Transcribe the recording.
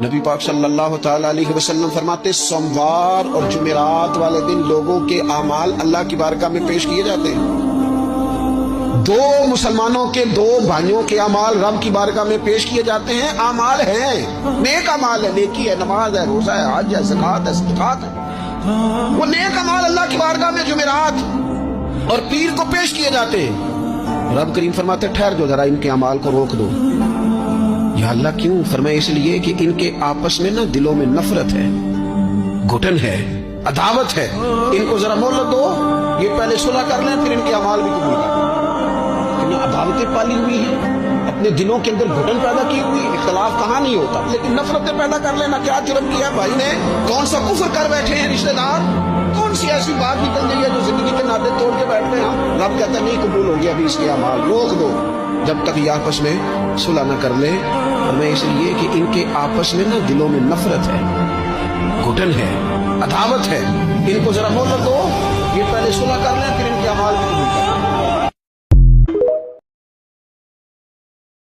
نبی پاک صلی اللہ تعالیٰ علیہ وسلم فرماتے سوموار اور جمعرات والے دن لوگوں کے اعمال اللہ کی بارگاہ میں پیش کیے جاتے ہیں۔ دو مسلمانوں کے دو بھائیوں کے اعمال رب کی بارگاہ میں پیش کیے جاتے ہیں۔ اعمال ہیں، نیک اعمال ہے، نیکی ہے، نماز ہے، روزہ ہے، حج ہے، زکوٰۃ ہے، صدقات ہے، وہ نیک اعمال اللہ کی بارگاہ میں جمعرات اور پیر کو پیش کیے جاتے ہیں۔ رب کریم فرماتے ٹھہر جو ذرا ان کے اعمال کو روک دو۔ یا اللہ کیوں؟ فرمایا اس لیے کہ ان کے آپس میں نا دلوں میں نفرت ہے، گھٹن ہے، عداوت ہے، ان کو ذرا مہلت دو، یہ پہلے صلح کر لیں پھر ان کے اعمال بھی قبول کر لیں۔ عداوتیں پالی ہوئی ہیں، اپنے دلوں کے اندر گھٹن پیدا کی ہوئی، اختلاف کہاں نہیں ہوتا لیکن نفرتیں پیدا کر لینا۔ کیا جرم کیا بھائی نے؟ کون سا کفر کر بیٹھے ہیں رشتہ دار؟ کون سی ایسی بات نکل گئی ہے جو زندگی کے ناطے توڑ کے بیٹھتے ہیں؟ رب کہتا ہے نہیں قبول ہو گیا ابھی اس کے اعمال، روک دو جب تک یہ آپس میں صلح نہ کر لیں۔ اور میں اس لیے کہ ان کے آپس میں نا دلوں میں نفرت ہے، گھٹن ہے، عداوت ہے، ان کو ذرا مہلت دو، یہ پہلے صلح کر لیں پھر ان کے اعمال بھی قبول کر لیں۔